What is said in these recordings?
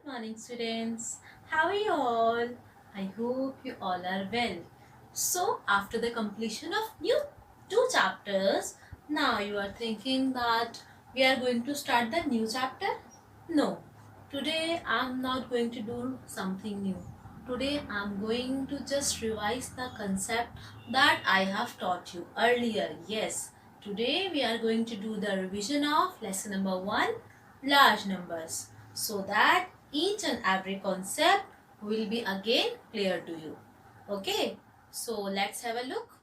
Morning students, how are you all? I hope you all are well. So after the completion of new two chapters, now you are thinking that we are going to start the new chapter? No, today I am not going to do something new. Today I am going to just revise the concept that I have taught you earlier. Yes, today we are going to do the revision of lesson number 1, large numbers, so that each and every concept will be again clear to you. Okay, so let's have a look.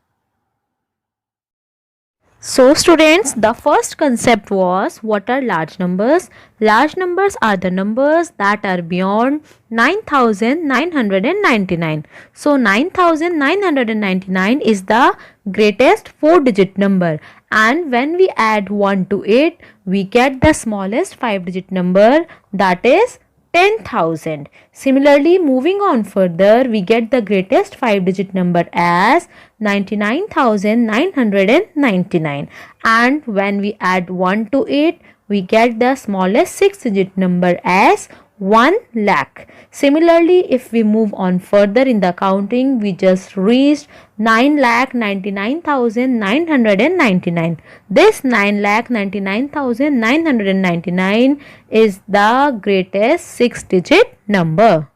So students, the first concept was what are large numbers? Large numbers are the numbers that are beyond 9999. So 9999 is the greatest 4-digit number, and when we add 1 to it, we get the smallest 5-digit number, that is 10,000. Similarly, moving on further, we get the greatest 5-digit number as 99,999, and when we add 1 to it, we get the smallest 6-digit number as 1 lakh. Similarly, if we move on further in the counting, we just reached 9,99,999. This 9,99,999 is the greatest 6-digit number.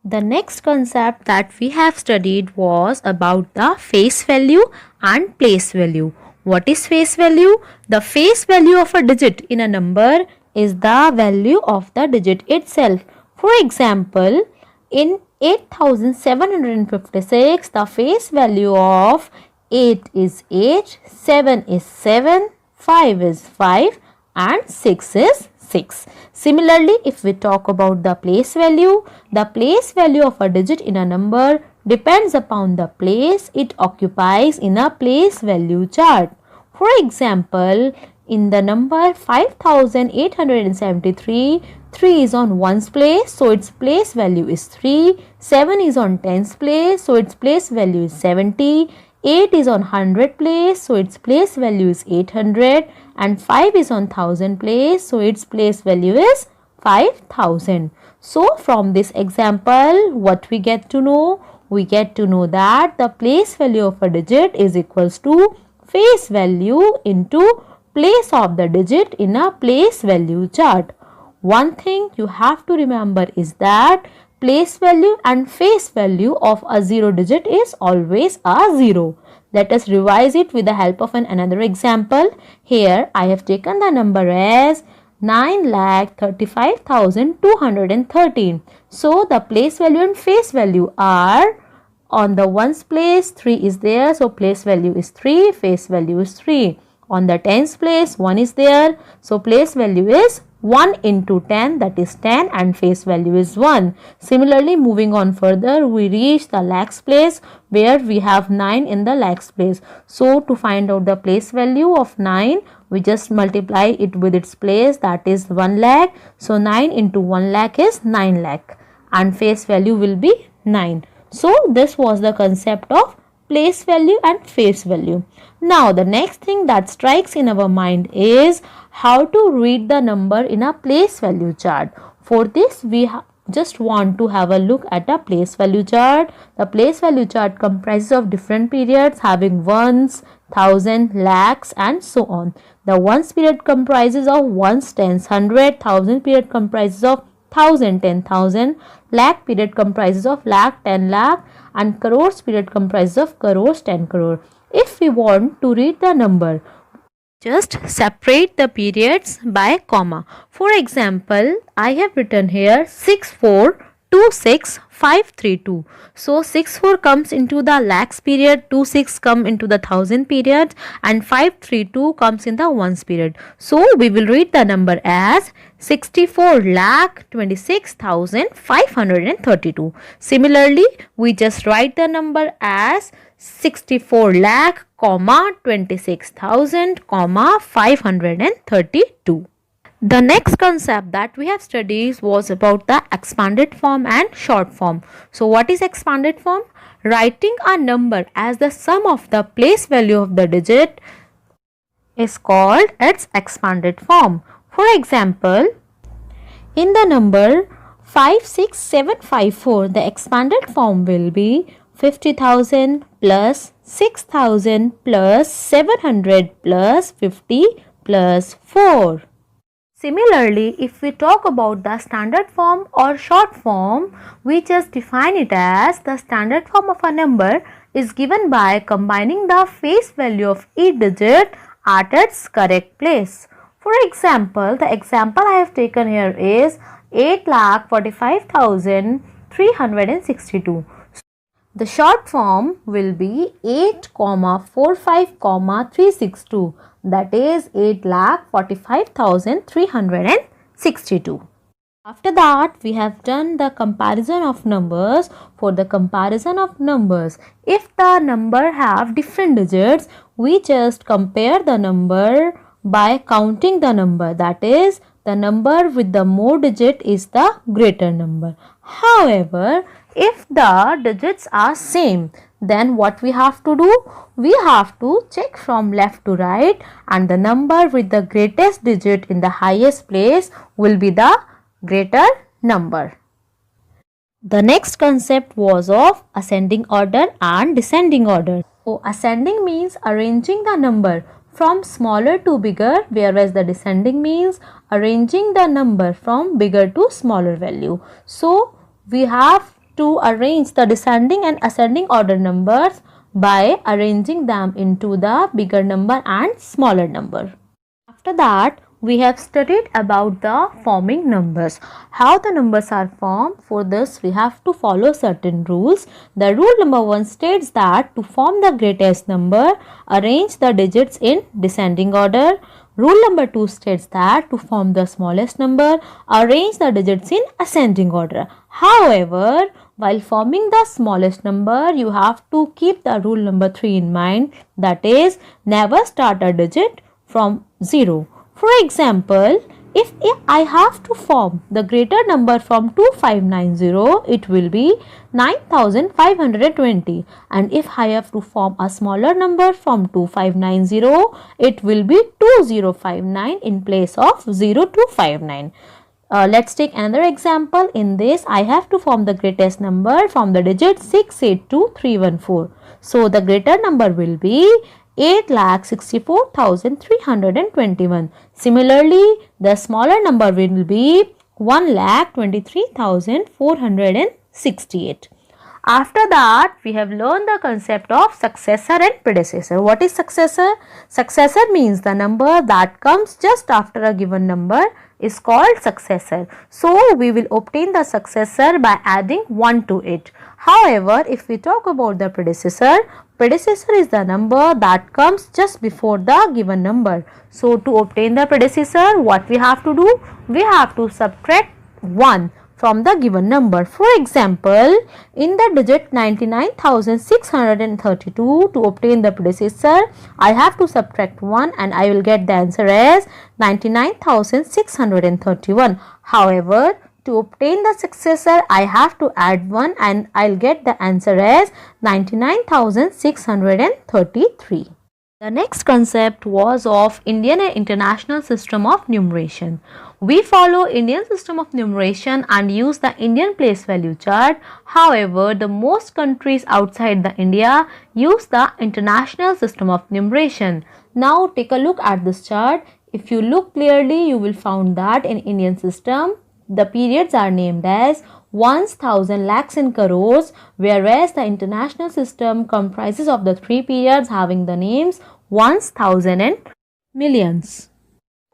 The next concept that we have studied was about the face value and place value. What is face value? The face value of a digit in a number is the value of the digit itself. For example, in 8756, the face value of 8 is 8, 7 is 7, 5 is 5, and 6 is 6. Similarly, if we talk about the place value of a digit in a number depends upon the place it occupies in a place value chart. For example, in the number 5873, 3 is on 1's place, so its place value is 3. 7 is on 10's place, so its place value is 70. 8 is on 100 place, so its place value is 800, and 5 is on 1000 place, so its place value is 5000. So from this example, what we get to know? We get to know that the place value of a digit is equals to face value into place of the digit in a place value chart. One thing you have to remember is that place value and face value of a 0 digit is always a 0. Let us revise it with the help of another example. Here I have taken the number as 9,35,213. So the place value and face value are, on the 1's place 3 is there, so place value is 3, face value is 3. On the 10's place 1 is there, so place value is 1 into 10, that is 10, and face value is 1. Similarly, moving on further, we reach the lakhs place where we have 9 in the lakhs place. So to find out the place value of 9, we just multiply it with its place, that is 1 lakh. So 9 into 1 lakh is 9 lakh, and face value will be 9. So this was the concept of place value and face value. Now the next thing that strikes in our mind is how to read the number in a place value chart. For this we just want to have a look at a place value chart. The place value chart comprises of different periods having ones, thousand, lakhs, and so on. The ones period comprises of ones, tens, hundred. Thousand period comprises of thousand, 10,000. Lakh period comprises of lakh, 10 lakh, and crores period comprises of crores, 10 crore. If we want to read the number, just separate the periods by comma. For example, I have written here 6426532. So 64 comes into the lakhs period, 26 come into the thousand period, and 532 comes in the ones period. So we will read the number as 64,26,532. Similarly, we just write the number as 64 lakh, 26,000, 532. The next concept that we have studied was about the expanded form and short form. So what is expanded form? Writing a number as the sum of the place value of the digit is called its expanded form. For example, in the number 56754. The expanded form will be 50,000 plus 6,000 plus 700 plus 50 plus 4. Similarly, if we talk about the standard form or short form, we just define it as the standard form of a number is given by combining the face value of each digit at its correct place. For example, the example I have taken here is 8,45,362. The short form will be 8,45,362, that is 8,45,362. After that, we have done the comparison of numbers. For the comparison of numbers, if the number have different digits, we just compare the number by counting the number, that is the number with the more digit is the greater number. However, if the digits are same, then what we have to do? We have to check from left to right, and the number with the greatest digit in the highest place will be the greater number. The next concept was of ascending order and descending order. So ascending means arranging the number from smaller to bigger, whereas the descending means arranging the number from bigger to smaller value. So we have to arrange the descending and ascending order numbers by arranging them into the bigger number and smaller number. After that, we have studied about the forming numbers. How the numbers are formed? For this, we have to follow certain rules. The rule number 1 states that to form the greatest number, arrange the digits in descending order. Rule number 2 states that to form the smallest number, arrange the digits in ascending order. However, while forming the smallest number, you have to keep the rule number 3 in mind, that is, never start a digit from 0. For example, if I have to form the greater number from 2590, it will be 9520, and if I have to form a smaller number from 2590, it will be 2059 in place of 0259. Let's take another example. In this, I have to form the greatest number from the digit 682314. So the greater number will be 8,64,321. Similarly, the smaller number will be 1,23,468. After that, we have learned the concept of successor and predecessor. What is successor? Successor means the number that comes just after a given number is called successor. So, we will obtain the successor by adding 1 to it. However, if we talk about the predecessor, predecessor is the number that comes just before the given number. So, to obtain the predecessor, what we have to do? We have to subtract 1 from the given number. For example, in the digit 99,632, to obtain the predecessor, I have to subtract 1 and I will get the answer as 99,631. However, to obtain the successor, I have to add 1 and I'll get the answer as 99,633. The next concept was of Indian and international system of numeration. We follow Indian system of numeration and use the Indian place value chart. However, the most countries outside the India use the international system of numeration. Now take a look at this chart. If you look clearly, you will find that in Indian system, the periods are named as ones, thousand, lakhs and crores, whereas the international system comprises of the 3 periods having the names ones, thousand and millions.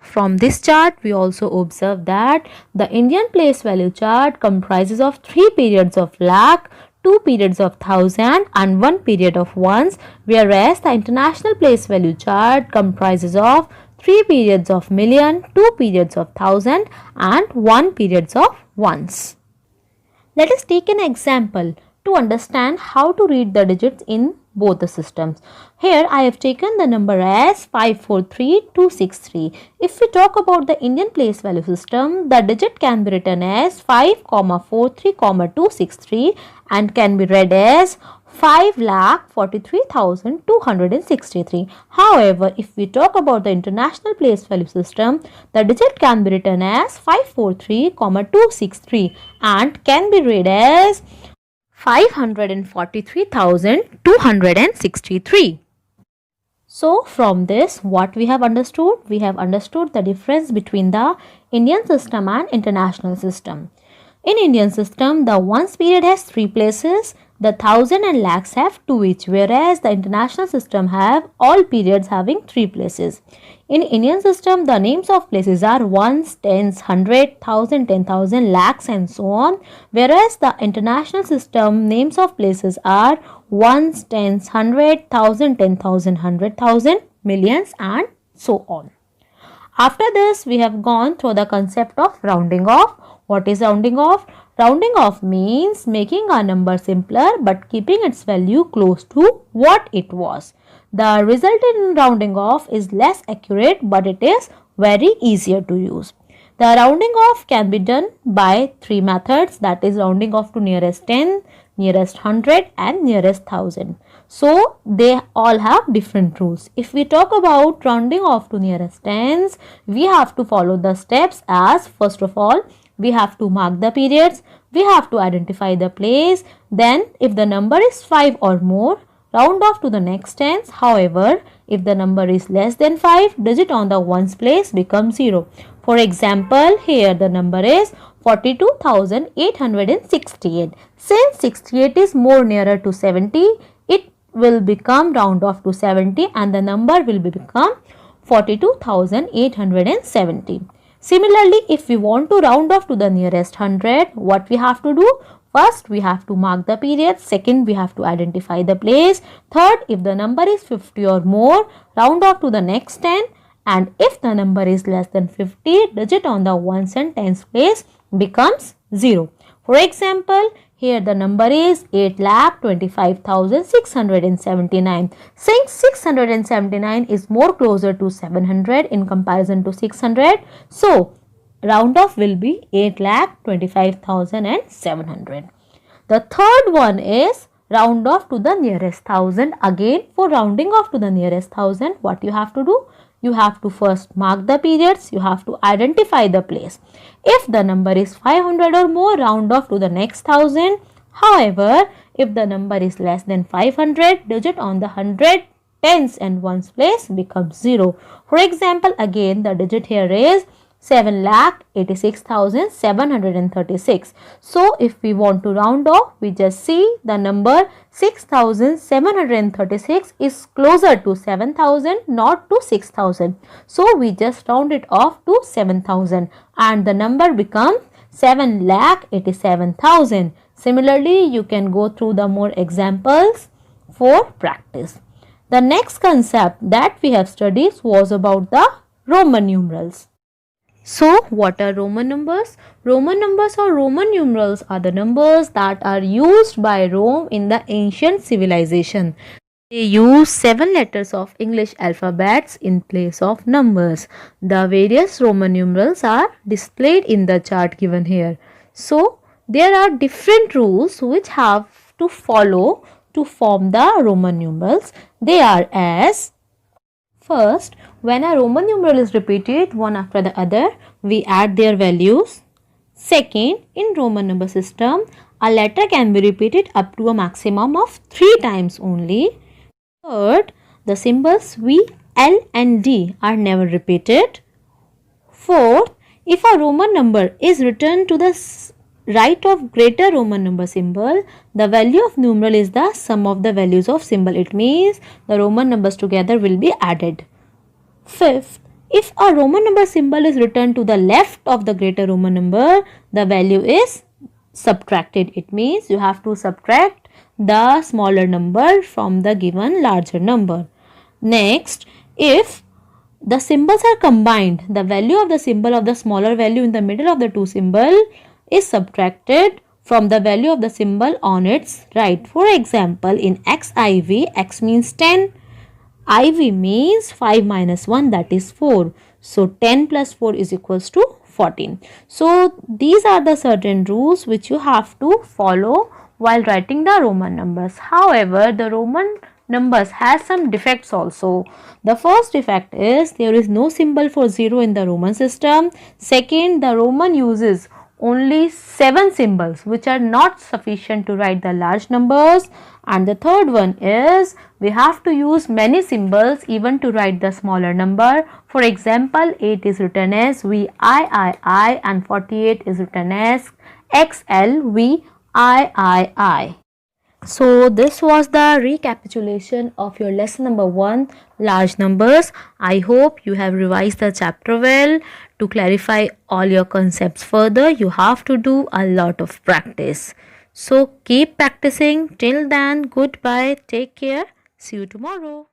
From this chart, we also observe that the Indian place value chart comprises of 3 periods of lakh, 2 periods of thousand and 1 period of ones, whereas the international place value chart comprises of 3 periods of million, 2 periods of thousand and 1 periods of ones. Let us take an example to understand how to read the digits in both the systems. Here I have taken the number as 543263. If we talk about the Indian place value system, the digit can be written as 5,43,263 and can be read as 5,43,263. However, if we talk about the international place value system, the digit can be written as 543,263 and can be read as 543,263. So from this, what we have understood? We have understood the difference between the Indian system and international system. In Indian system, the ones period has 3 places, the thousand and lakhs have 2 each, whereas the international system have all periods having 3 places. In Indian system, the names of places are ones, tens, hundred, thousand, 10,000, lakhs and so on, whereas the international system names of places are ones, tens, hundred, thousand, 10,000, 100,000, millions and so on. After this, we have gone through the concept of rounding off. What is rounding off? Rounding off means making a number simpler but keeping its value close to what it was. The result in rounding off is less accurate but it is very easier to use. The rounding off can be done by 3 methods, that is rounding off to nearest 10, nearest 100 and nearest 1000. So they all have different rules. If we talk about rounding off to nearest tens, we have to follow the steps as first of all, we have to mark the periods, we have to identify the place, then if the number is 5 or more, round off to the next tens. However, if the number is less than 5, digit on the ones place becomes 0. For example, here the number is 42,868. Since 68 is more nearer to 70, it will become round off to 70 and the number will become 42,870. Similarly, if we want to round off to the nearest 100, what we have to do? First, we have to mark the period. Second, we have to identify the place. Third, if the number is 50 or more, round off to the next 10. And if the number is less than 50, digit on the ones and tens place becomes 0. For example, here the number is 8,25,679. Since 679 is more closer to 700 in comparison to 600, so round off will be 8,25,700. The third one is round off to the nearest 1000. Again, for rounding off to the nearest 1000, what you have to do? You have to first mark the periods, you have to identify the place. If the number is 500 or more, round off to the next 1000. However, if the number is less than 500, digit on the 100, tens and ones place becomes 0. For example, again the digit here is 7,86,736. So, if we want to round off, we just see the number 6,736 is closer to 7,000, not to 6,000. So, we just round it off to 7,000 and the number becomes 7,87,000. Similarly, you can go through the more examples for practice. The next concept that we have studied was about the Roman numerals. So, what are Roman numbers? Roman numbers or Roman numerals are the numbers that are used by Rome in the ancient civilization. They use 7 letters of English alphabets in place of numbers. The various Roman numerals are displayed in the chart given here. So, there are different rules which have to follow to form the Roman numerals. They are as: first, when a Roman numeral is repeated one after the other, we add their values. Second, in Roman number system, a letter can be repeated up to a maximum of 3 times only. Third, the symbols V, L and D are never repeated. Fourth, if a Roman number is written to the right of greater Roman number symbol, the value of numeral is the sum of the values of symbol. It means the Roman numbers together will be added. Fifth, if a Roman number symbol is written to the left of the greater Roman number, the value is subtracted. It means you have to subtract the smaller number from the given larger number. Next, if the symbols are combined, the value of the symbol of the smaller value in the middle of the two symbols is subtracted from the value of the symbol on its right. For example, in XIV, X means 10, IV means 5 minus 1, that is 4. So, 10 plus 4 is equals to 14. So, these are the certain rules which you have to follow while writing the Roman numbers. However, the Roman numbers has some defects also. The first defect is there is no symbol for 0 in the Roman system. Second, the Roman uses only 7 symbols which are not sufficient to write the large numbers. And the third one is we have to use many symbols even to write the smaller number. For example, 8 is written as VIII and 48 is written as XLVIII. So this was the recapitulation of your lesson number 1, large numbers. I hope you have revised the chapter well. To clarify all your concepts further, you have to do a lot of practice. So keep practicing. Till then, goodbye. Take care. See you tomorrow.